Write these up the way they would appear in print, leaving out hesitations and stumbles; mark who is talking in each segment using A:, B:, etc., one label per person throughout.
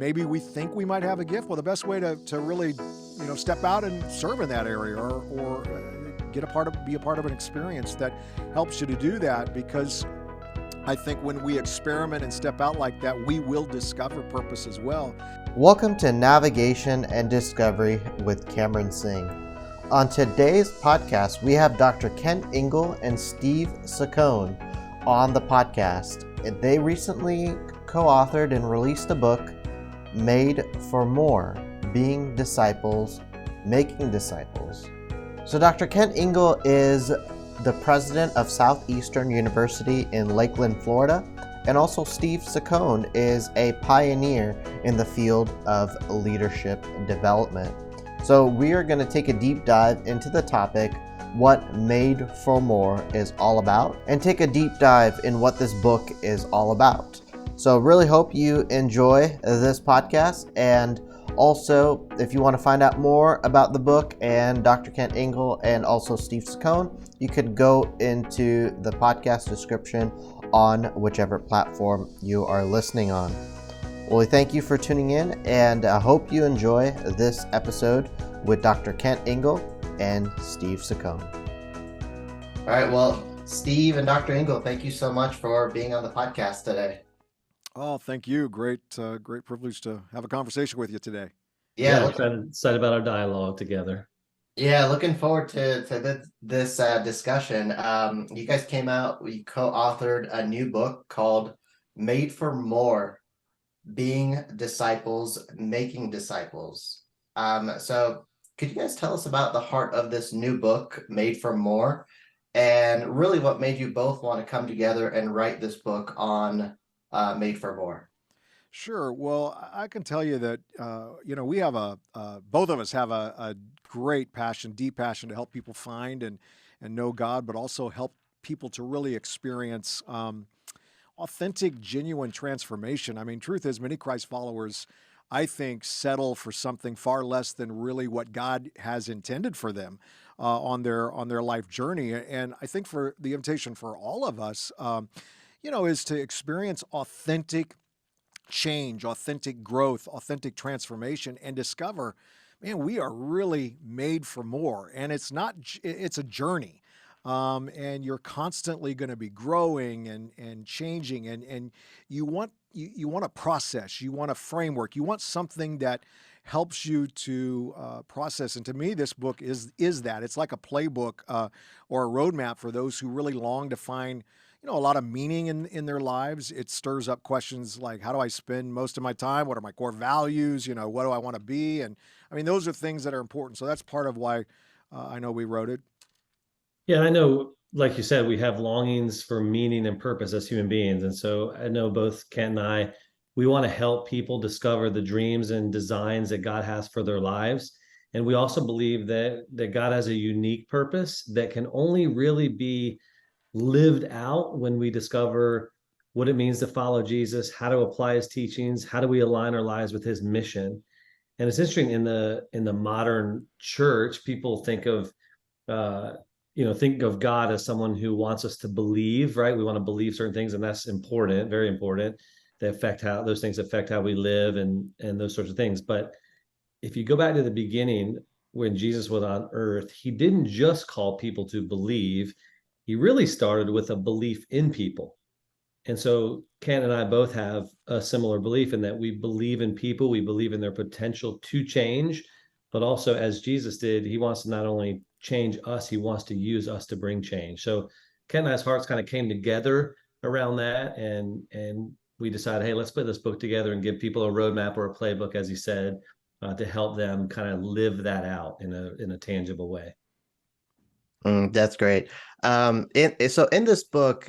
A: maybe we think we might have a gift. Well, the best way to really, step out and serve in that area, or be a part of an experience that helps you to do that, because I think when we experiment and step out like that, we will discover purpose as well.
B: Welcome to Navigation and Discovery with Cameron Singh. On today's podcast, we have Dr. Kent Ingle and Steve Saccone on the podcast. They recently co-authored and released a book, Made for More, Being Disciples, Making Disciples. So Dr. Kent Ingle is the president of Southeastern University in Lakeland, Florida, and also Steve Saccone is a pioneer in the field of leadership development. So we are going to take a deep dive into the topic, what Made for More is all about, and take a deep dive in what this book is all about. So really hope you enjoy this podcast, and also if you want to find out more about the book and Dr. Kent Ingle and also Steve Saccone, you could go into the podcast description on whichever platform you are listening on. Well, we thank you for tuning in, and I hope you enjoy this episode with Dr. Kent Ingle and Steve Saccone. All right, well, Steve and Dr. Ingle, thank you so much for being on the podcast today.
A: Oh, thank you. Great privilege to have a conversation with you today.
C: Yeah, excited about our dialogue together.
B: Yeah, looking forward to this discussion. You guys we co-authored a new book called Made for More, Being Disciples, Making Disciples. So could you guys tell us about the heart of this new book, Made for More, and really what made you both want to come together and write this book on Made for More?
A: Sure. Well, I can tell you that, we have both of us have a great passion, deep passion to help people find and know God, but also help people to really experience authentic, genuine transformation. I mean, truth is, many Christ followers, I think, settle for something far less than really what God has intended for them on their life journey. And I think for the invitation for all of us, is to experience authentic change, authentic growth, authentic transformation, and discover, man, we are really made for more. And it's a journey. And you're constantly going to be growing and changing, and you want a process, you want a framework, you want something that helps you to process. And to me, this book is that. It's like a playbook or a roadmap for those who really long to find a lot of meaning in their lives. It stirs up questions like, how do I spend most of my time? What are my core values? What do I want to be? And I mean, those are things that are important. So that's part of why I know we wrote it.
C: Yeah, I know, like you said, we have longings for meaning and purpose as human beings. And so I know both Kent and I, we want to help people discover the dreams and designs that God has for their lives. And we also believe that God has a unique purpose that can only really be lived out when we discover what it means to follow Jesus, how to apply his teachings, how do we align our lives with his mission. And it's interesting, in the modern church, people think of God as someone who wants us to believe, right? We want to believe certain things, and that's important, very important. Those things affect how we live and those sorts of things. But if you go back to the beginning, when Jesus was on earth, he didn't just call people to believe. He really started with a belief in people. And so Ken and I both have a similar belief in that we believe in people, we believe in their potential to change, but also, as Jesus did, he wants to not only change us, he wants to use us to bring change. So Ken and I's hearts kind of came together around that, and we decided, hey, let's put this book together and give people a roadmap or a playbook, as he said, to help them kind of live that out in a tangible way.
B: That's great. So in this book,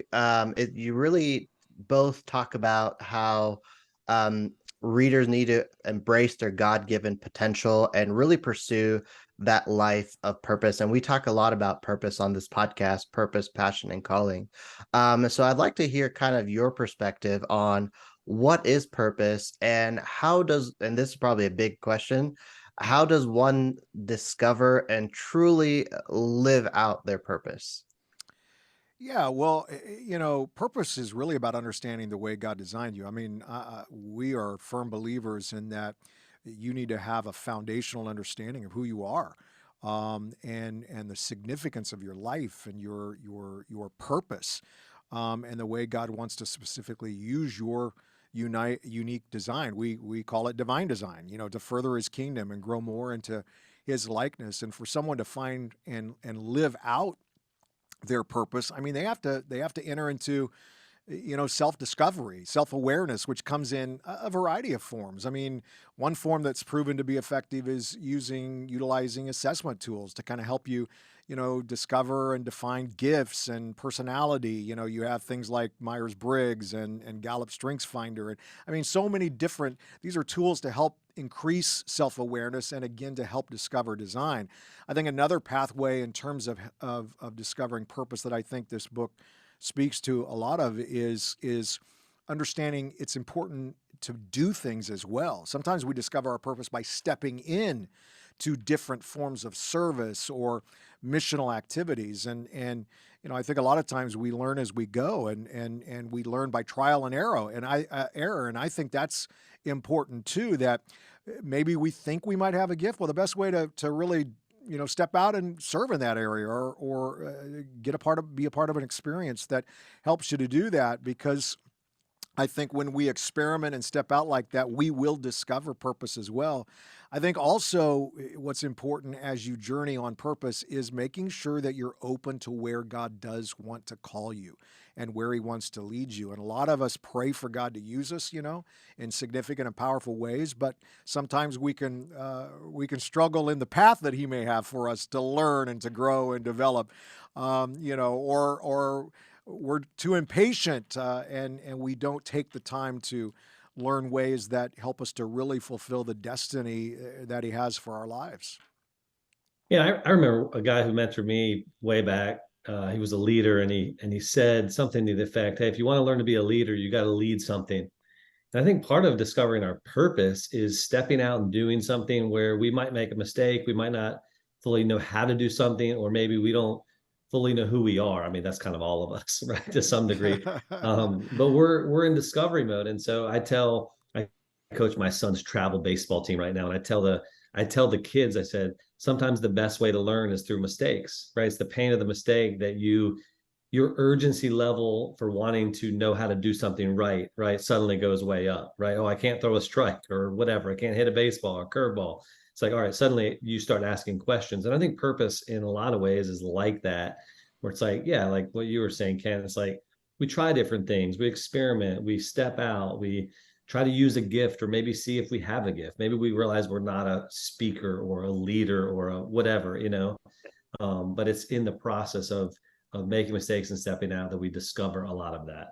B: you really both talk about how readers need to embrace their God-given potential and really pursue that life of purpose. And we talk a lot about purpose on this podcast, purpose, passion, and calling. So I'd like to hear kind of your perspective on what is purpose, and and this is probably a big question, how does one discover and truly live out their purpose?
A: Yeah, well, purpose is really about understanding the way God designed you. I mean, we are firm believers in that you need to have a foundational understanding of who you are, and the significance of your life and your purpose, and the way God wants to specifically use your unique design. We call it divine design. To further His kingdom and grow more into His likeness, and for someone to find and live out their purpose. I mean, they have to enter into self-discovery, self-awareness, which comes in a variety of forms. I mean, one form that's proven to be effective is utilizing assessment tools to kind of help you, discover and define gifts and personality. You have things like Myers-Briggs and Gallup Strengths Finder, and I mean, so many different. These are tools to help increase self-awareness and again to help discover design. I think another pathway in terms of discovering purpose that I think this book speaks to a lot of is understanding it's important to do things as well. Sometimes we discover our purpose by stepping in to different forms of service or missional activities, and I think a lot of times we learn as we go, and we learn by trial and error, and I think that's important too. That maybe we think we might have a gift. Well, the best way to really step out and serve in that area, or be a part of an experience that helps you to do that, because I think when we experiment and step out like that, we will discover purpose as well. I think also what's important as you journey on purpose is making sure that you're open to where God does want to call you and where He wants to lead you. And a lot of us pray for God to use us, in significant and powerful ways, but sometimes we can struggle in the path that He may have for us to learn and to grow and develop, or we're too impatient, and we don't take the time to learn ways that help us to really fulfill the destiny that He has for our lives.
C: Yeah, I remember a guy who mentored me way back. He was a leader, and he said something to the effect, "Hey, if you want to learn to be a leader, you got to lead something." And I think part of discovering our purpose is stepping out and doing something where we might make a mistake, we might not fully know how to do something, or maybe we don't fully know who we are. I mean, that's kind of all of us, right, to some degree. But we're in discovery mode, and so I coach my son's travel baseball team right now, and I tell the kids, I said, sometimes the best way to learn is through mistakes, right? It's the pain of the mistake that your urgency level for wanting to know how to do something right, suddenly goes way up, right? Oh, I can't throw a strike or whatever. I can't hit a baseball or curveball. It's like, all right, suddenly you start asking questions. And I think purpose in a lot of ways is like that, where it's like, yeah, like what you were saying, Ken, it's like we try different things, we experiment, we step out, we try to use a gift, or maybe see if we have a gift. Maybe we realize we're not a speaker or a leader or a whatever. But it's in the process of making mistakes and stepping out that we discover a lot of that.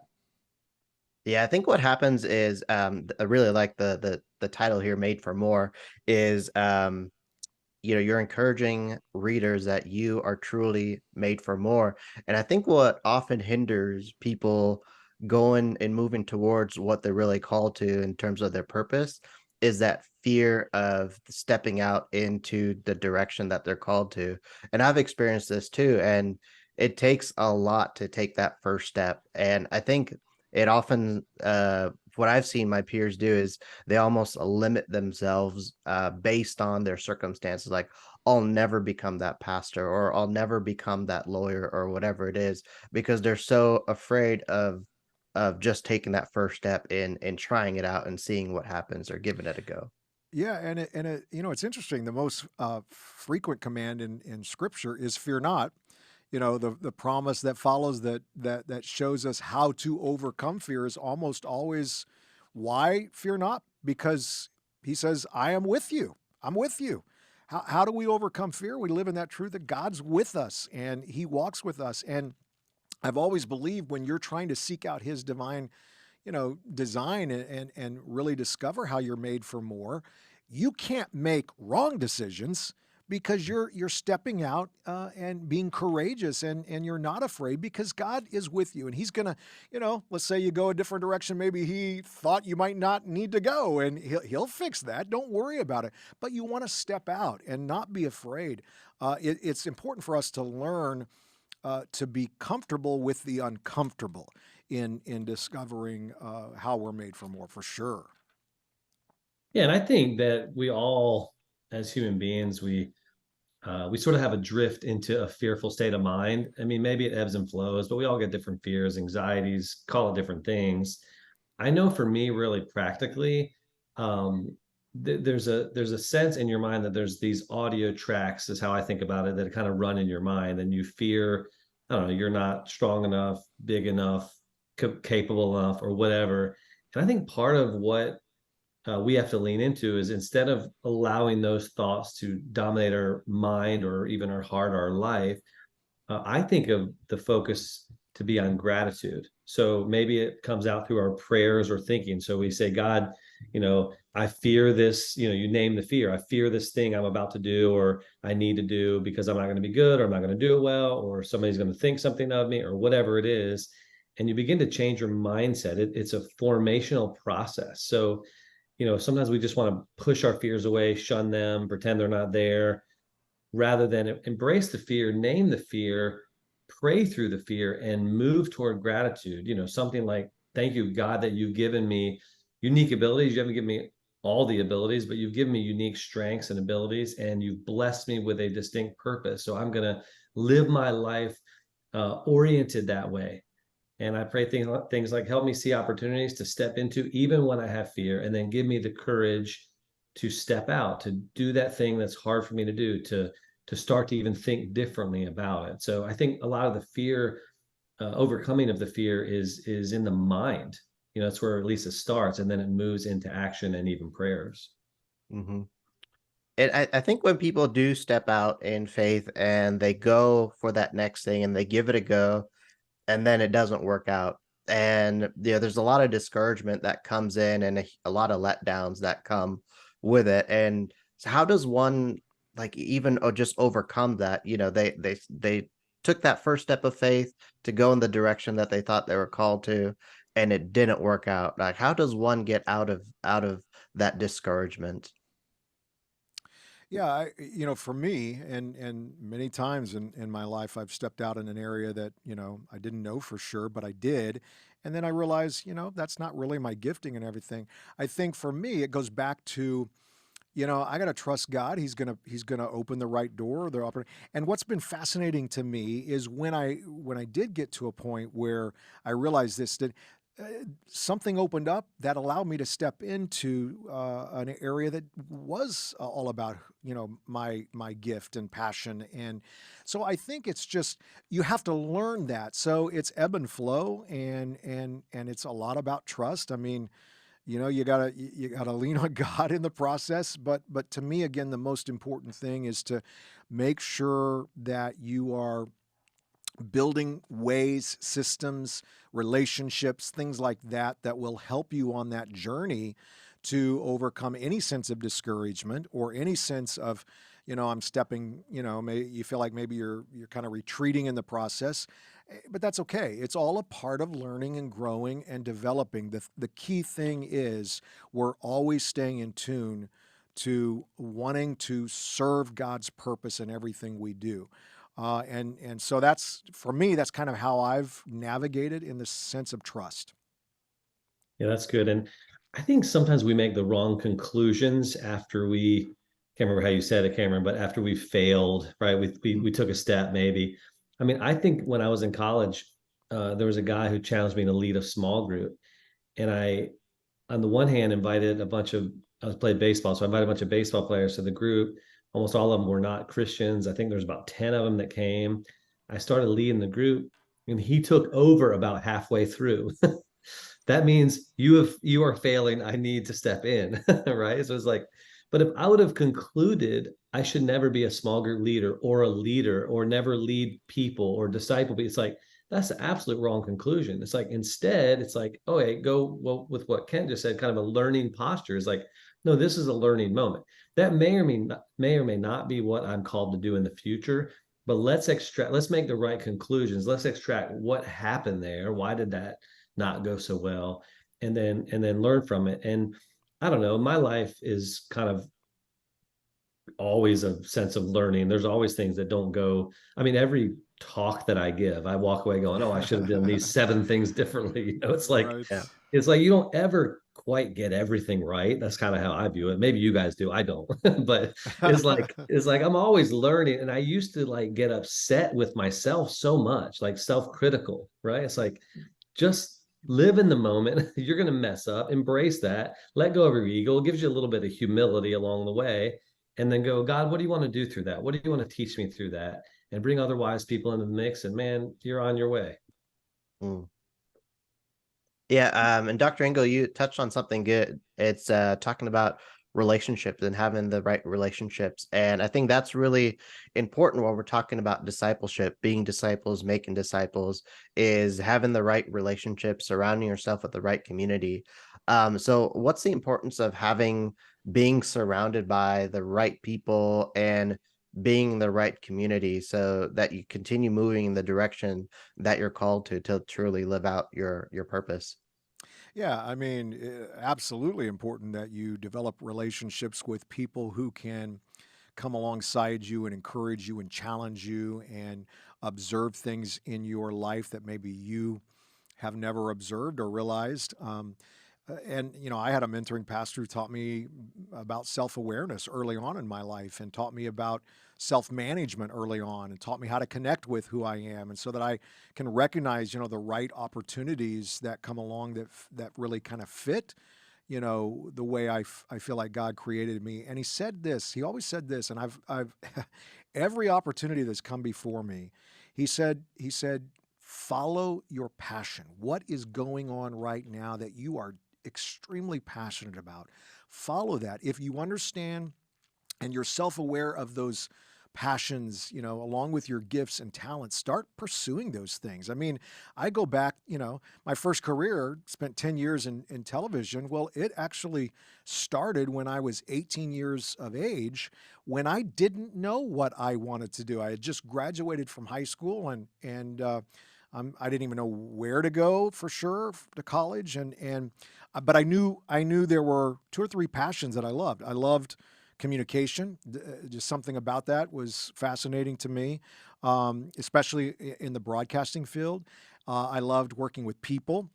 B: Yeah, I think what happens is I really like the title here, "Made for More," is you're encouraging readers that you are truly made for more. And I think what often hinders people going and moving towards what they're really called to in terms of their purpose is that fear of stepping out into the direction that they're called to. And I've experienced this too. And it takes a lot to take that first step. And I think it often, what I've seen my peers do is they almost limit themselves based on their circumstances. Like, I'll never become that pastor, or I'll never become that lawyer, or whatever it is, because they're so afraid of just taking that first step and trying it out and seeing what happens, or giving it a go.
A: Yeah, it's interesting. The most frequent command in Scripture is "fear not." The promise that follows that shows us how to overcome fear is almost always, why fear not? Because He says, "I am with you. I'm with you." How do we overcome fear? We live in that truth that God's with us and He walks with us. And I've always believed when you're trying to seek out His divine, design, and really discover how you're made for more, you can't make wrong decisions, because you're stepping out and being courageous, and you're not afraid, because God is with you, and He's gonna, let's say you go a different direction, maybe He thought you might not need to go, and He'll fix that. Don't worry about it. But you want to step out and not be afraid. It's important for us to learn to be comfortable with the uncomfortable in discovering how we're made for more, for sure.
C: Yeah, and I think that we all, as human beings, we sort of have a drift into a fearful state of mind. I mean, maybe it ebbs and flows, but we all get different fears, anxieties, call it different things. I know for me, really practically, um, there's a sense in your mind that there's these audio tracks, is how I think about it, that kind of run in your mind, and you fear, I don't know, you're not strong enough, big enough, capable enough, or whatever. And I think part of what we have to lean into is, instead of allowing those thoughts to dominate our mind or even our heart, our life, I think of the focus to be on gratitude. So maybe it comes out through our prayers or thinking. So we say, God, I fear this, you name the fear. I fear this thing I'm about to do, or I need to do, because I'm not going to be good, or I'm not going to do it well, or somebody's going to think something of me, or whatever it is. And you begin to change your mindset. It's a formational process. So, sometimes we just want to push our fears away, shun them, pretend they're not there, rather than embrace the fear, name the fear, pray through the fear, and move toward gratitude. Something like, thank you, God, that you've given me unique abilities. You haven't given me all the abilities, but you've given me unique strengths and abilities, and you've blessed me with a distinct purpose. So I'm going to live my life oriented that way. And I pray things like, help me see opportunities to step into even when I have fear, and then give me the courage to step out, to do that thing that's hard for me to do, to start to even think differently about it. So I think a lot of the fear, overcoming of the fear, is in the mind. That's where at least it starts, and then it moves into action and even prayers.
B: Hmm. And I think when people do step out in faith and they go for that next thing and they give it a go, and then it doesn't work out, and there's a lot of discouragement that comes in, and a lot of letdowns that come with it. And so how does one, like, even or just overcome that? They took that first step of faith to go in the direction that they thought they were called to, and it didn't work out. Like, how does one get out of that discouragement?
A: Yeah, for me, and many times in my life, I've stepped out in an area that I didn't know for sure, but I did, and then I realized that's not really my gifting and everything. I think for me, it goes back to I got to trust God. He's gonna open the right door. And what's been fascinating to me is when I did get to a point where I realized this, that uh, something opened up that allowed me to step into an area that was all about my gift and passion. And so I think it's just you have to learn that. So it's ebb and flow, and it's a lot about trust. I mean, you gotta lean on God in the process, but to me, again, the most important thing is to make sure that you are building ways, systems, relationships, things like that that will help you on that journey to overcome any sense of discouragement or any sense of I'm stepping, maybe you feel like maybe you're kind of retreating in the process. But that's okay. It's all a part of learning and growing and developing. The key thing is we're always staying in tune to wanting to serve God's purpose in everything we do. And so that's, for me, that's kind of how I've navigated in the sense of trust.
C: Yeah, that's good. And I think sometimes we make the wrong conclusions after we, can't remember how you said it, Cameron, but after we failed, right? We took a step maybe. I mean, I think when I was in college, there was a guy who challenged me to lead a small group. And I, on the one hand, invited a bunch of, I was playing baseball, so I invited a bunch of baseball players to the group. Almost all of them were not Christians. I think there was about 10 of them that came. I started leading the group, and he took over about halfway through. That means you are failing. I need to step in. Right. So it's like, but if I would have concluded I should never be a small group leader or never lead people or disciple people, it's like, that's the absolute wrong conclusion. It's like, instead, it's like, oh, hey, go, well, with what Ken just said, kind of a learning posture is like, no, this is a learning moment. That may or may not be what I'm called to do in the future, but let's make the right conclusions. Let's extract what happened there. Why did that not go so well? And then learn from it. And I don't know, my life is kind of always a sense of learning. There's always things that don't go. I mean, every talk that I give, I walk away going, "Oh, I should have done these 7 things differently."
A: Right.
C: It's like you don't ever quite get everything right. That's kind of how I view it. Maybe you guys do. I don't. But it's like I'm always learning. And I used to like get upset with myself so much, like self-critical, right? It's like just live in the moment. You're going to mess up, embrace that, let go of your ego. It gives you a little bit of humility along the way, and then go, God, what do you want to do through that? What do you want to teach me through that? And bring other wise people into the mix. And man, you're on your way.
B: Mm. Yeah, and Dr. Engel, you touched on something good. It's talking about relationships and having the right relationships. And I think that's really important when we're talking about discipleship, being disciples, making disciples, is having the right relationships, surrounding yourself with the right community. So what's the importance of being surrounded by the right people and being in the right community so that you continue moving in the direction that you're called to truly live out your purpose?
A: Yeah, I mean, absolutely important that you develop relationships with people who can come alongside you and encourage you and challenge you and observe things in your life that maybe you have never observed or realized. And I had a mentoring pastor who taught me about self-awareness early on in my life, and taught me about self-management early on, and taught me how to connect with who I am, and so that I can recognize, the right opportunities that come along that really kind of fit, the way I feel like God created me. And he always said this, and I've every opportunity that's come before me, he said, follow your passion. What is going on right now that you are extremely passionate about? Follow that. If you understand and you're self-aware of those passions, along with your gifts and talents, start pursuing those things. I mean, I go back, my first career, spent 10 years in television. Well, it actually started when I was 18 years of age, when I didn't know what I wanted to do. I had just graduated from high school, I didn't even know where to go for sure to college, but I knew there were two or three passions that I loved. I loved communication. Just something about that was fascinating to me, especially in the broadcasting field. I loved working with people.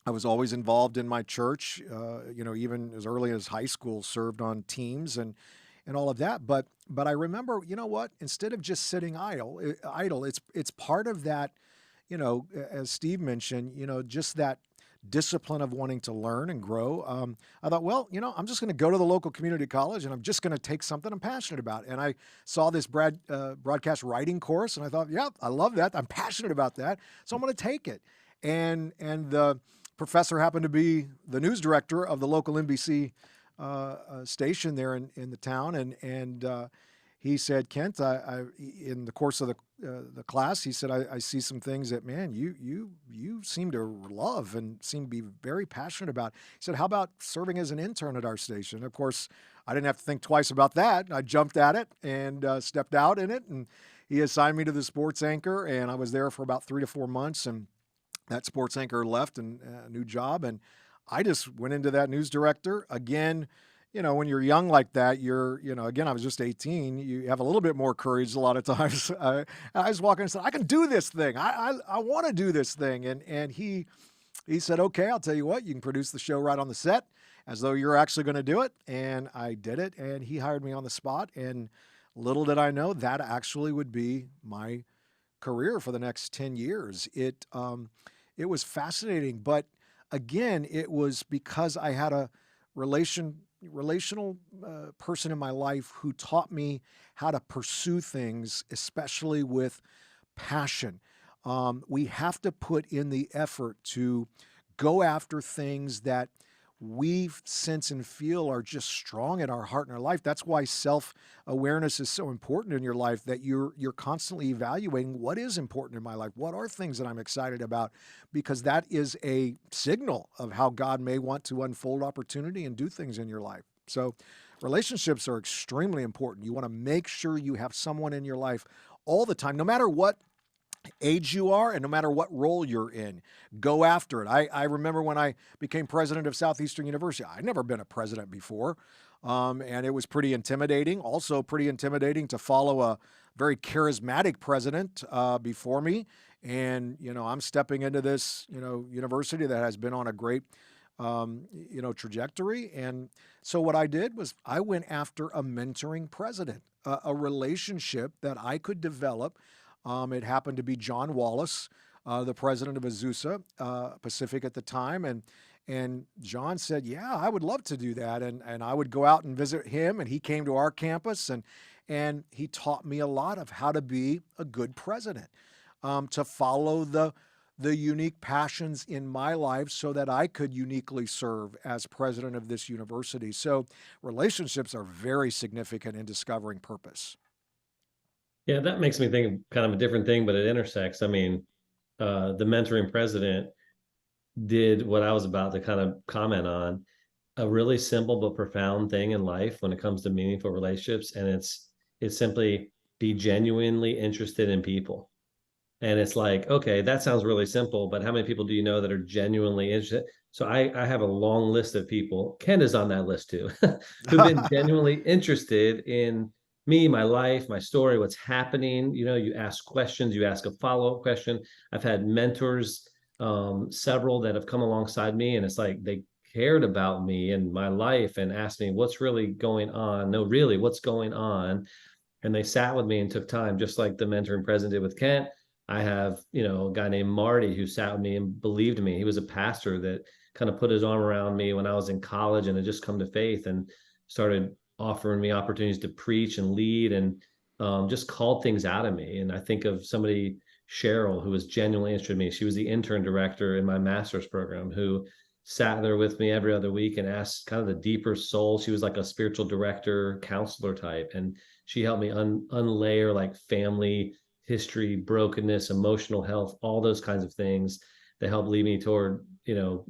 A: I was always involved in my church, even as early as high school, served on teams and all of that. But I remember, you know what? Instead of just sitting idle, it's part of that, as Steve mentioned, just that discipline of wanting to learn and grow. I thought, well, I'm just going to go to the local community college, and I'm just going to take something I'm passionate about. And I saw this broadcast writing course, and I thought, yeah, I love that. I'm passionate about that, so I'm going to take it. And the professor happened to be the news director of the local NBC station there in the town, and he said, Kent, in the course of the class, he said, I see some things that, man, you seem to love and seem to be very passionate about. He said, how about serving as an intern at our station? Of course, I didn't have to think twice about that. I jumped at it and stepped out in it, and he assigned me to the sports anchor, and I was there for about 3 to 4 months, and that sports anchor left and a new job, and I just went into that news director again. When you're young like that, again, I was just 18. You have a little bit more courage a lot of times. I was walking and said, I can do this thing. I want to do this thing. And he said, okay, I'll tell you what, you can produce the show right on the set as though you're actually going to do it. And I did it. And he hired me on the spot. And little did I know that actually would be my career for the next 10 years. It was fascinating. But again, it was because I had a relational person in my life who taught me how to pursue things, especially with passion. We have to put in the effort to go after things that we sense and feel are just strong in our heart and our life. That's why self-awareness is so important in your life, that you're constantly evaluating what is important in my life. What are things that I'm excited about? Because that is a signal of how God may want to unfold opportunity and do things in your life. So relationships are extremely important. You want to make sure you have someone in your life all the time, no matter what age you are, and no matter what role you're in, go after it. I remember when I became president of Southeastern University, I'd never been a president before. And it was pretty intimidating, also pretty intimidating to follow a very charismatic president before me. And, I'm stepping into this, university that has been on a great, trajectory. And so what I did was I went after a mentoring president, a relationship that I could develop. It happened to be John Wallace, the president of Azusa Pacific at the time, and John said, "Yeah, I would love to do that." And I would go out and visit him, and he came to our campus, and he taught me a lot of how to be a good president, to follow the unique passions in my life so that I could uniquely serve as president of this university. So relationships are very significant in discovering purpose.
C: Yeah, that makes me think of kind of a different thing, but it intersects. I mean, the mentoring president did what I was about to kind of comment on, a really simple but profound thing in life when it comes to meaningful relationships. And it's simply be genuinely interested in people. And it's like, okay, that sounds really simple, but how many people do you know that are genuinely interested? So I have a long list of people. Ken is on that list too, who've been genuinely interested in me, my life, my story, what's happening. You ask questions, you ask a follow-up question. I've had mentors, several that have come alongside me, and it's like they cared about me and my life and asked me what's really going on. No, really, what's going on? And they sat with me and took time, just like the mentoring president did with Kent. I have, a guy named Marty who sat with me and believed me. He was a pastor that kind of put his arm around me when I was in college and had just come to faith and started offering me opportunities to preach and lead, and just called things out of me. And I think of somebody, Cheryl, who was genuinely interested in me. She was the intern director in my master's program, who sat there with me every other week and asked kind of the deeper soul. She was like a spiritual director, counselor type. And she helped me unlayer like family history, brokenness, emotional health, all those kinds of things that help lead me toward,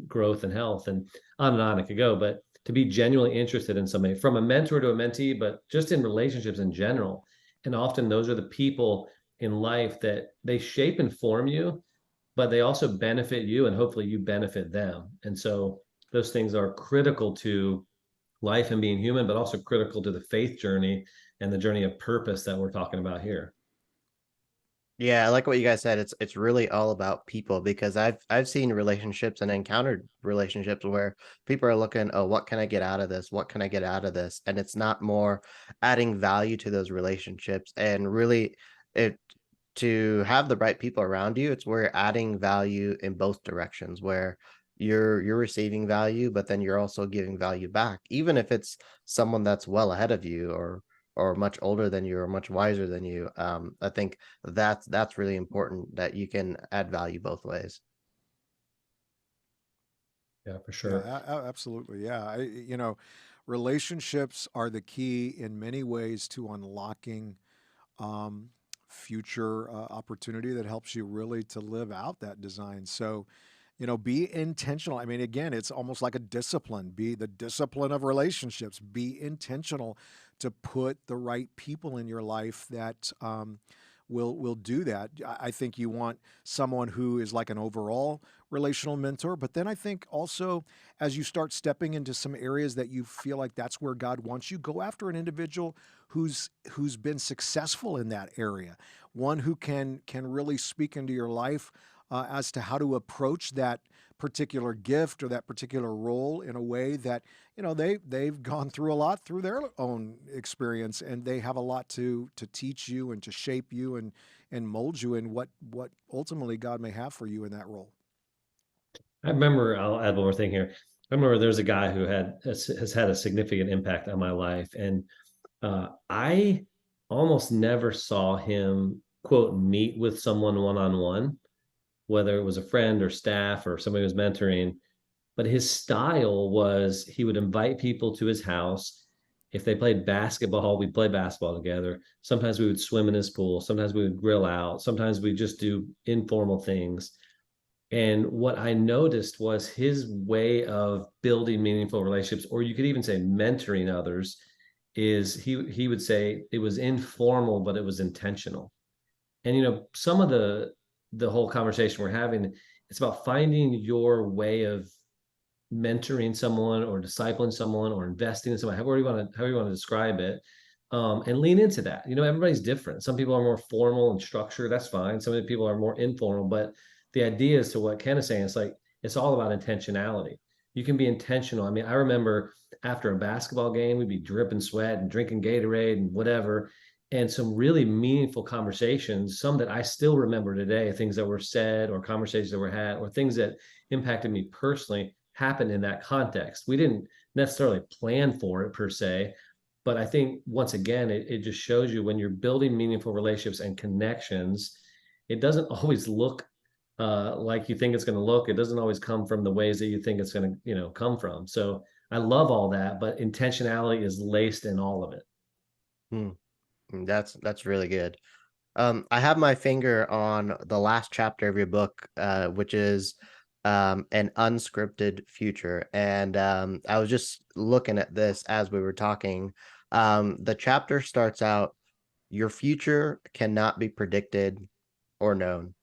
C: growth and health, and on it could go. But to be genuinely interested in somebody, from a mentor to a mentee, but just in relationships in general. And often those are the people in life that they shape and form you, but they also benefit you, and hopefully you benefit them. And so those things are critical to life and being human, but also critical to the faith journey and the journey of purpose that we're talking about here.
B: Yeah, I like what you guys said. It's really all about people, because I've seen relationships and encountered relationships where people are looking, oh, what can I get out of this? What can I get out of this? And it's not more adding value to those relationships. And really, it to have the right people around you, it's where you're adding value in both directions, where you're receiving value, but then you're also giving value back, even if it's someone that's well ahead of you, or much older than you, or much wiser than you. I think that's really important, that you can add value both ways.
C: Yeah, for
A: Yeah,
C: sure.
A: absolutely. Yeah, relationships are the key in many ways to unlocking um, future opportunity that helps you really to live out that design. So, be intentional. I mean, again, it's almost like a discipline. Be the discipline of relationships. Be intentional to put the right people in your life that will do that. I think you want someone who is like an overall relational mentor, but then I think also as you start stepping into some areas that you feel like that's where God wants you, go after an individual who's been successful in that area, one who can really speak into your life as to how to approach that particular gift or that particular role in a way that they've gone through a lot through their own experience, and they have a lot to teach you and to shape you and mold you in what ultimately God may have for you in that role.
C: I remember, I'll add one more thing here. I remember there's a guy who has had a significant impact on my life. And I almost never saw him, quote, meet with someone one-on-one, whether it was a friend or staff or somebody who was mentoring. But his style was he would invite people to his house. If they played basketball, we'd play basketball together. Sometimes we would swim in his pool. Sometimes we would grill out. Sometimes we just do informal things. And what I noticed was his way of building meaningful relationships, or you could even say mentoring others, is he would say it was informal, but it was intentional. And some of the whole conversation we're having. It's about finding your way of mentoring someone or discipling someone or investing in someone, however you want to describe it, and lean into that. Everybody's different. Some people are more formal and structured. That's fine. Some of the people are more informal. But the idea is to what Ken is saying. It's like it's all about intentionality. You can be intentional. I mean, I remember after a basketball game, we'd be dripping sweat and drinking Gatorade and whatever, and some really meaningful conversations. Some that I still remember today, things that were said or conversations that were had, or things that impacted me personally happened in that context. We didn't necessarily plan for it per se, but I think once again, it just shows you when you're building meaningful relationships and connections, it doesn't always look like you think it's going to look. It doesn't always come from the ways that you think it's going to, come from. So I love all that, but intentionality is laced in all of it.
B: Hmm. That's really good. I have my finger on the last chapter of your book, which is an unscripted future. And I was just looking at this as we were talking. The chapter starts out, your future cannot be predicted or known.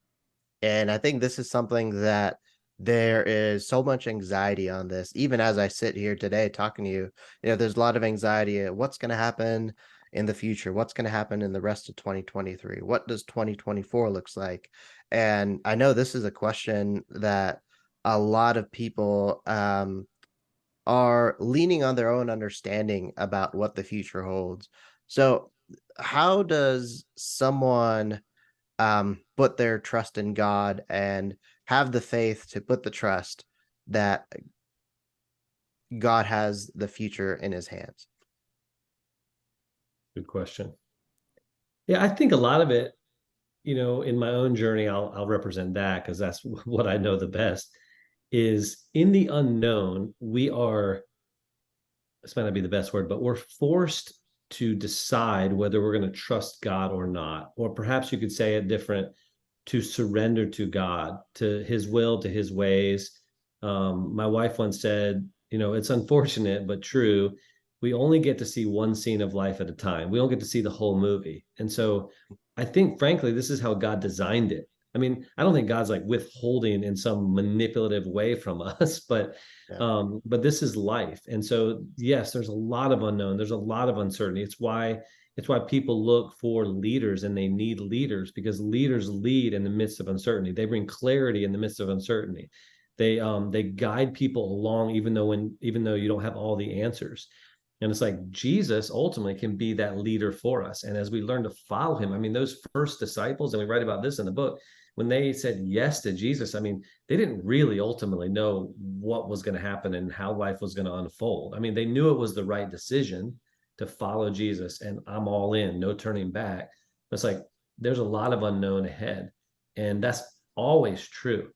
B: And I think this is something that there is so much anxiety on this. Even as I sit here today talking to you, there's a lot of anxiety. What's going to happen in the future? What's going to happen in the rest of 2023? What does 2024 looks like? And I know this is a question that a lot of people are leaning on their own understanding about what the future holds. So, how does someone put their trust in God and have the faith to put the trust that God has the future in his hands?
C: Good question. Yeah, I think a lot of it, in my own journey, I'll represent that because that's what I know the best. Is in the unknown, we are, this might not be the best word, but we're forced to decide whether we're going to trust God or not. Or perhaps you could say it different, to surrender to God, to his will, to his ways. My wife once said, it's unfortunate, but true. We only get to see one scene of life at a time. We don't get to see the whole movie. And so I think, frankly, this is how God designed it. I mean, I don't think God's like withholding in some manipulative way from us,
B: Yeah.
C: but this is life. And so, yes, there's a lot of unknown. There's a lot of uncertainty. It's why people look for leaders, and they need leaders because leaders lead in the midst of uncertainty. They bring clarity in the midst of uncertainty. They guide people along even though you don't have all the answers. And it's like Jesus ultimately can be that leader for us. And as we learn to follow him, I mean, those first disciples, and we write about this in the book, when they said yes to Jesus, I mean, they didn't really ultimately know what was going to happen and how life was going to unfold. I mean, they knew it was the right decision to follow Jesus, and I'm all in, no turning back. But it's like there's a lot of unknown ahead, and that's always true.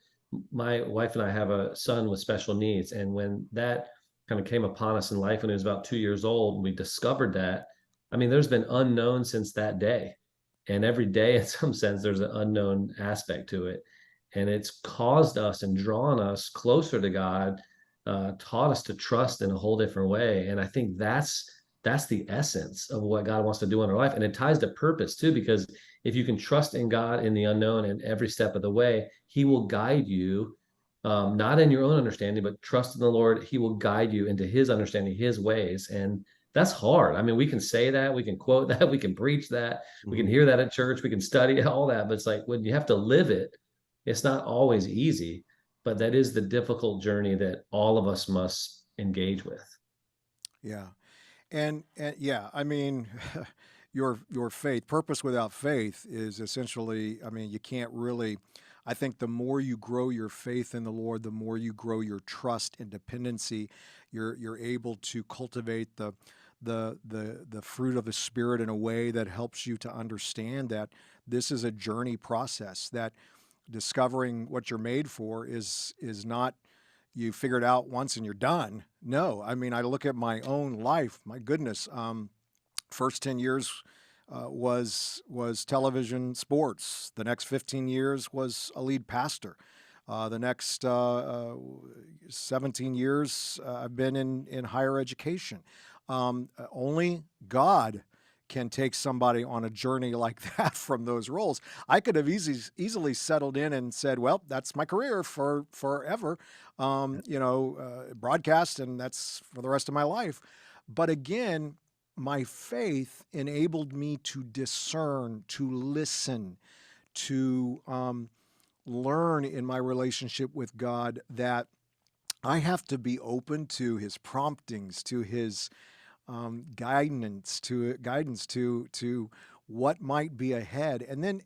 C: My wife and I have a son with special needs, and when that kind of came upon us in life when he was about 2 years old, and we discovered that, I mean, there's been unknown since that day. And every day, in some sense, there's an unknown aspect to it. And it's caused us and drawn us closer to God, taught us to trust in a whole different way. And I think that's the essence of what God wants to do in our life. And it ties to purpose too, because if you can trust in God in the unknown and every step of the way, he will guide you, not in your own understanding, but trust in the Lord. He will guide you into his understanding, his ways. And that's hard. I mean, we can say that, we can quote that, we can preach that, we can
B: Mhm.
C: hear that at church, we can study all that. But it's like when you have to live it, it's not always easy, but that is the difficult journey that all of us must engage with.
A: Yeah. And yeah, I mean, your faith, purpose without faith is essentially, I mean, you can't really. I think the more you grow your faith in the Lord, the more you grow your trust and dependency. You're able to cultivate the fruit of the Spirit in a way that helps you to understand that this is a journey process. That discovering what you're made for is not you figure it out once and you're done. No, I mean, I look at my own life. My goodness, first 10 years was television sports. The next 15 years was a lead pastor. The next 17 years I've been in higher education. Only God can take somebody on a journey like that from those roles. I could have easily settled in and said, "Well, that's my career for forever, broadcast, and that's for the rest of my life." But again, my faith enabled me to discern, to listen, to learn in my relationship with God that I have to be open to His promptings, to His guidance to what might be ahead. And then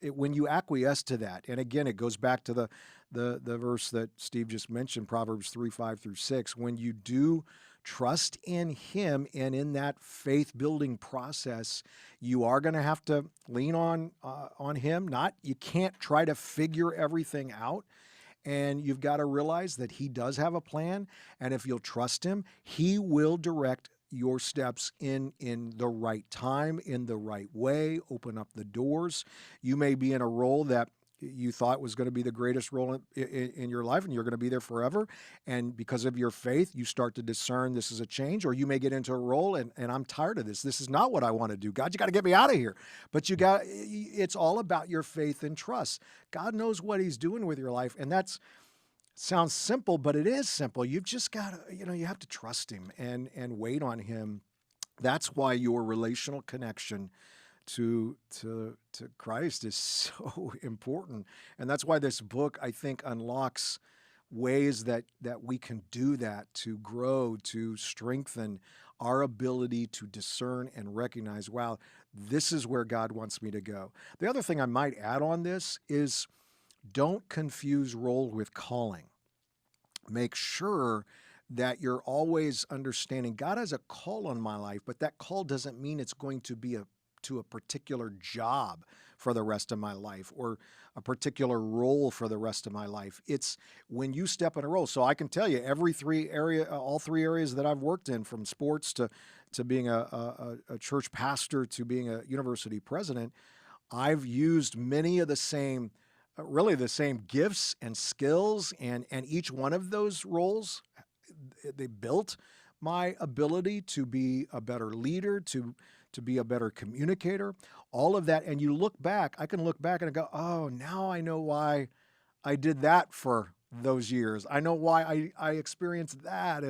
A: when you acquiesce to that, and again it goes back to the verse that Steve just mentioned, Proverbs 3:5-6. When you do trust in Him and in that faith building process, you are going to have to lean on Him. Not You can't try to figure everything out. And you've got to realize that He does have a plan. And if you'll trust Him, He will direct your steps in the right time, in the right way, open up the doors. You may be in a role that you thought was going to be the greatest role in your life, and you're going to be there forever. And because of your faith, you start to discern this is a change. Or you may get into a role and I'm tired of this. This is not what I want to do. God, you got to get me out of here. But it's all about your faith and trust. God knows what He's doing with your life. And that's sounds simple, but it is simple. You've just got to, you have to trust Him and wait on Him. That's why your relational connection to Christ is so important. And that's why this book, I think, unlocks ways that we can do that, to grow, to strengthen our ability to discern and recognize, wow, this is where God wants me to go. The other thing I might add on this is, don't confuse role with calling. Make sure that you're always understanding God has a call on my life, but that call doesn't mean it's going to be to a particular job for the rest of my life, or a particular role for the rest of my life. It's when you step in a role. So I can tell you, all three areas that I've worked in, from sports to being a church pastor to being a university president, I've used many of the same really the same gifts and skills, and each one of those roles, they built my ability to be a better leader, to be a better communicator, all of that. And I can look back and go, oh, now I know why I did that for those years. I know why I experienced that.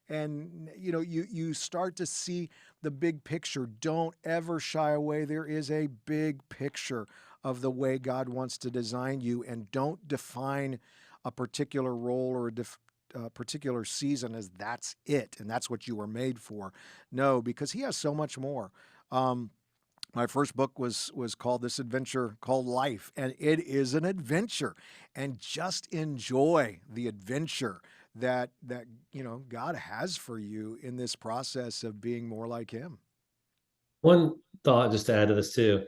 A: And you start to see the big picture. Don't ever shy away. There is a big picture of the way God wants to design you, and don't define a particular role or a particular season as that's it and that's what you were made for. No, because He has so much more. My first book was called This Adventure Called Life, and it is an adventure. And just enjoy the adventure that God has for you in this process of being more like Him.
C: One thought just to add to this too.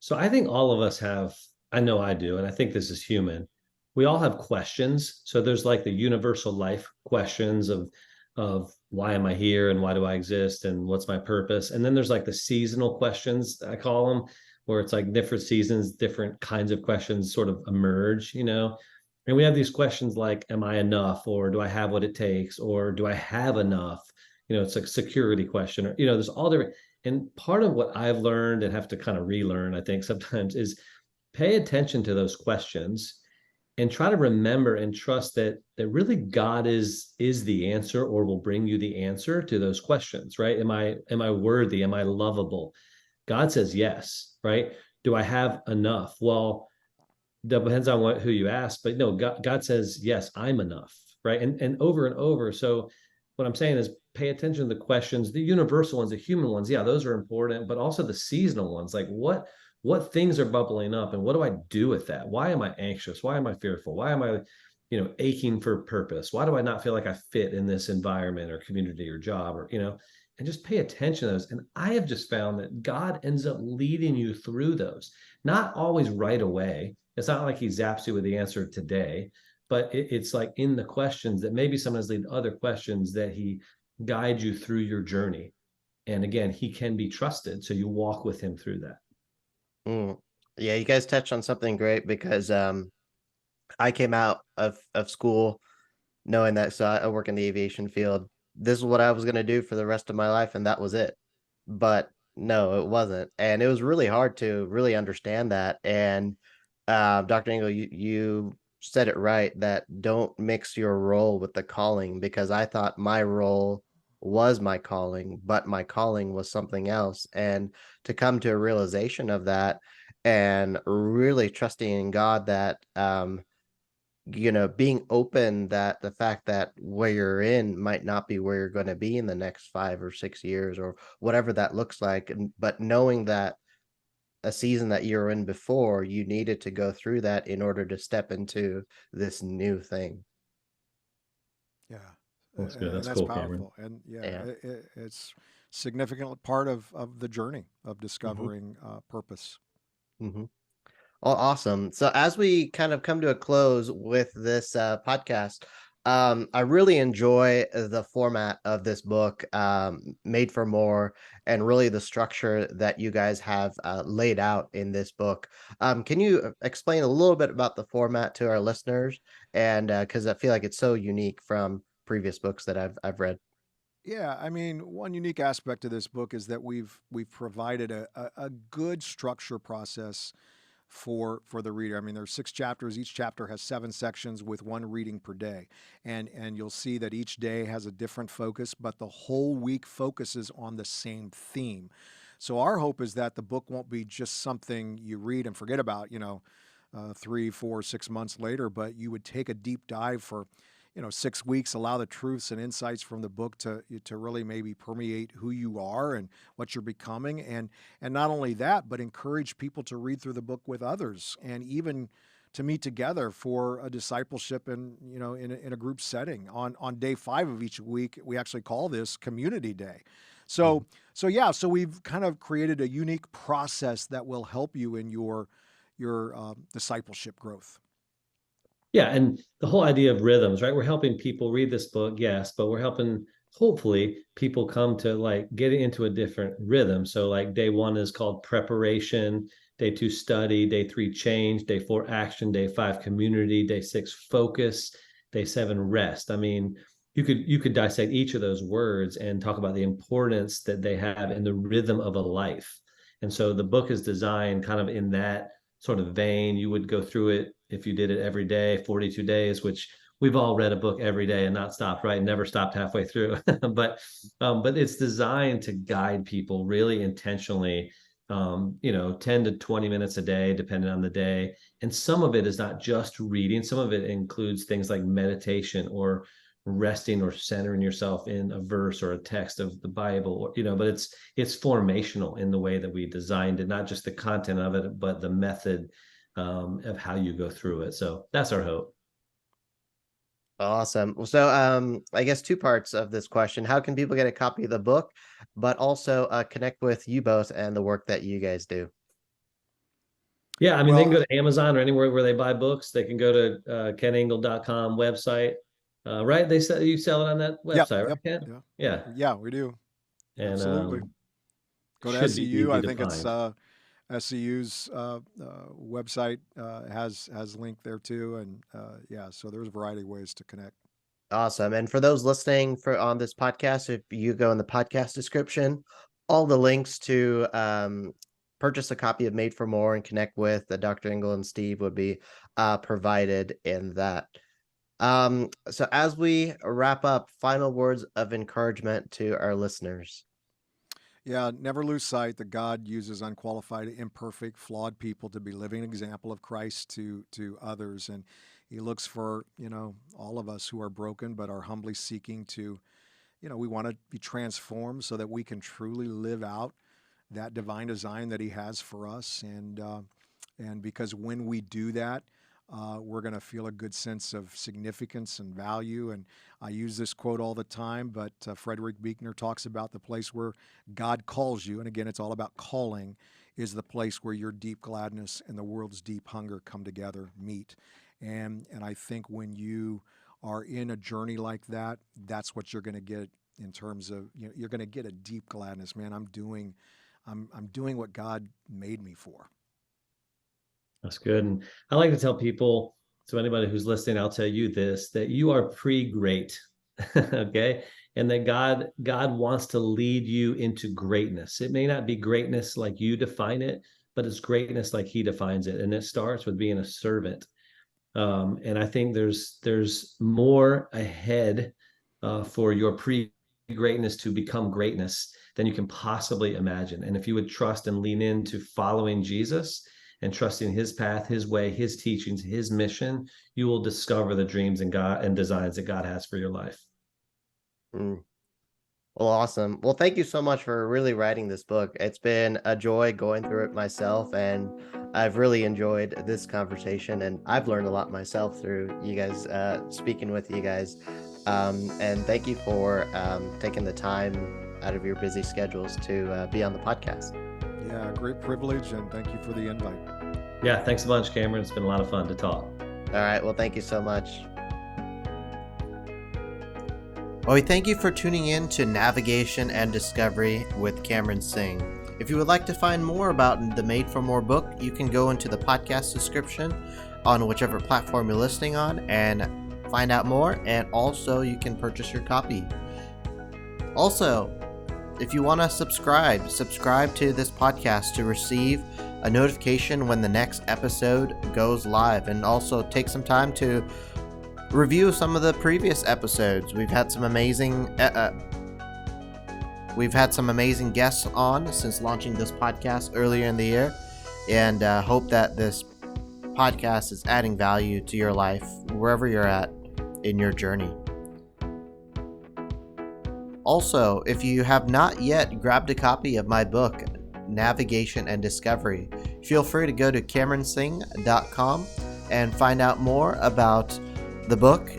C: So I think all of us have, I know I do, and I think this is human. We all have questions. So there's like the universal life questions of why am I here and why do I exist and what's my purpose? And then there's like the seasonal questions, I call them, where it's like different seasons, different kinds of questions sort of emerge, And we have these questions like, am I enough? Or do I have what it takes? Or do I have enough? It's like a security question, or, there's all different. And part of what I've learned and have to kind of relearn, I think sometimes, is pay attention to those questions and try to remember and trust that really God is the answer, or will bring you the answer to those questions, right? Am I worthy? Am I lovable? God says yes, right? Do I have enough? Well, that depends on who you ask, but no, God says yes, I'm enough, right? And over and over. So what I'm saying is, pay attention to the questions, the universal ones, the human ones. Yeah, those are important, but also the seasonal ones. Like what things are bubbling up, and what do I do with that? Why am I anxious? Why am I fearful? Why am I, aching for purpose? Why do I not feel like I fit in this environment or community or job, or, and just pay attention to those. And I have just found that God ends up leading you through those, not always right away. It's not like He zaps you with the answer today, but it's like in the questions that maybe sometimes lead to other questions that He guide you through your journey. And again, He can be trusted. So you walk with Him through that.
B: Yeah, you guys touched on something great, because I came out of school knowing that, so I work in the aviation field. This is what I was going to do for the rest of my life, and that was it. But No, it wasn't. And it was really hard to really understand that. And Dr. Engel, you said it right, that don't mix your role with the calling, because I thought my role was my calling, but my calling was something else. And to come to a realization of that and really trusting in God that being open that the fact that where you're in might not be where you're going to be in the next 5 or 6 years or whatever that looks like. But knowing that a season that you're in before, you needed to go through that in order to step into this new thing.
A: Yeah,
C: That's good.
A: and
C: That's
A: that's
C: cool, Cameron.
A: powerful. And yeah,
B: Yeah.
A: it's significant part of the journey of
B: Hmm.
A: discovering purpose.
B: Hmm. Oh, awesome. So as we kind of come to a close with this podcast, I really enjoy the format of this book, Made for More, and really the structure that you guys have laid out in this book. Can you explain a little bit about the format to our listeners? And because I feel like it's so unique from previous books that I've read.
A: Yeah, I mean, one unique aspect of this book is that we've provided a good structure process for the reader. I mean, there's 6 chapters. Each chapter has 7 sections with one reading per day, and you'll see that each day has a different focus, but the whole week focuses on the same theme. So our hope is that the book won't be just something you read and forget about, 3, 4, 6 months later, but you would take a deep dive for 6 weeks, allow the truths and insights from the book to really maybe permeate who you are and what you're becoming, and not only that, but encourage people to read through the book with others, and even to meet together for a discipleship in in a group setting. On day 5 of each week, we actually call this community day.
B: Mhm.
A: So we've kind of created a unique process that will help you in your discipleship growth.
C: Yeah, and the whole idea of rhythms, right? We're helping people read this book, yes, but we're helping hopefully people come to like getting into a different rhythm. So like day 1 is called preparation, day 2 study, day 3 change, day 4 action, day 5 community, day 6 focus, day 7 rest. I mean, you could dissect each of those words and talk about the importance that they have in the rhythm of a life. And so the book is designed kind of in that sort of vein. You would go through it if you did it every day, 42 days, which we've all read a book every day and not stopped, right? Never stopped halfway through. But it's designed to guide people really intentionally, 10 to 20 minutes a day, depending on the day. And some of it is not just reading, some of it includes things like meditation or resting or centering yourself in a verse or a text of the Bible, but it's formational in the way that we designed it, not just the content of it, but the method of how you go through it. So that's our hope.
B: Awesome. Well, so I guess two parts of this question. How can people get a copy of the book, but also connect with you both and the work that you guys do?
C: Yeah, I mean, they can
A: Well,
C: go to Amazon or anywhere where they buy books. They can go to keningle.com website. Right? You sell it on that
A: yep,
C: website,
A: yep,
C: right, Ken?
A: yeah,
C: Yeah.
A: yeah, we do.
C: And
A: Absolutely. Go to
C: should be
A: SEU.
C: easy
A: I
C: to
A: think it's
C: find.
A: SEU's website has link there too, and yeah. So there's a variety of ways to connect.
B: Awesome. And for those listening for on this podcast, if you go in the podcast description, all the links to purchase a copy of Made for More and connect with Dr. Ingle and Steve would be provided in that. So as we wrap up, final words of encouragement to our listeners.
A: Yeah, never lose sight that God uses unqualified, imperfect, flawed people to be living example of Christ to others, and He looks for all of us who are broken but are humbly seeking to we want to be transformed so that we can truly live out that divine design that He has for us, and because when we do that, we're going to feel a good sense of significance and value. And I use this quote all the time, but Frederick Buechner talks about the place where God calls you, and again, it's all about calling, is the place where your deep gladness and the world's deep hunger come together, meet. And I think when you are in a journey like that, that's what you're going to get in terms of you're going to get a deep gladness. Man, I'm doing what God made me for.
C: That's good. And I like to tell people, to anybody who's listening, I'll tell you this, that you are pre-great. Okay. And that God wants to lead you into greatness. It may not be greatness like you define it, but it's greatness like he defines it. And it starts with being a servant. And I think there's more ahead for your pre-greatness to become greatness than you can possibly imagine. And if you would trust and lean into following Jesus and trusting his path, his way, his teachings, his mission, you will discover the dreams and God and designs that God has for your life.
B: Mm. Well, awesome. Well, thank you so much for really writing this book. It's been a joy going through it myself, and I've really enjoyed this conversation, and I've learned a lot myself through you guys, speaking with you guys. And thank you for taking the time out of your busy schedules to be on the podcast.
A: Yeah, great privilege, and thank you for the invite.
C: Yeah, thanks a bunch, Cameron. It's been a lot of fun to talk.
B: All right. Well, thank you so much. Well, we thank you for tuning in to Navigation and Discovery with Cameron Singh. If you would like to find more about the Made for More book, you can go into the podcast description on whichever platform you're listening on and find out more, and also you can purchase your copy. Also, if you want to subscribe to this podcast to receive a notification when the next episode goes live, and also take some time to review some of the previous episodes. We've had some amazing guests on since launching this podcast earlier in the year, and hope that this podcast is adding value to your life wherever you're at in your journey. Also, if you have not yet grabbed a copy of my book, Navigation and Discovery, feel free to go to cameronsing.com and find out more about the book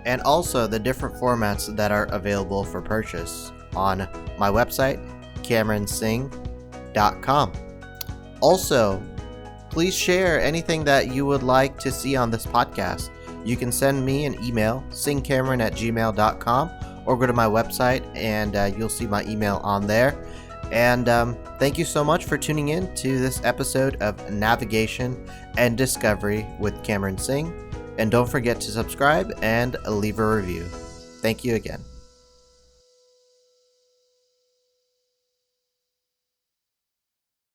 B: and also the different formats that are available for purchase on my website, cameronsing.com. Also, please share anything that you would like to see on this podcast. You can send me an email, singcameron@gmail.com, or go to my website and you'll see my email on there. And thank you so much for tuning in to this episode of Navigation and Discovery with Cameron Singh. And don't forget to subscribe and leave a review. Thank you again.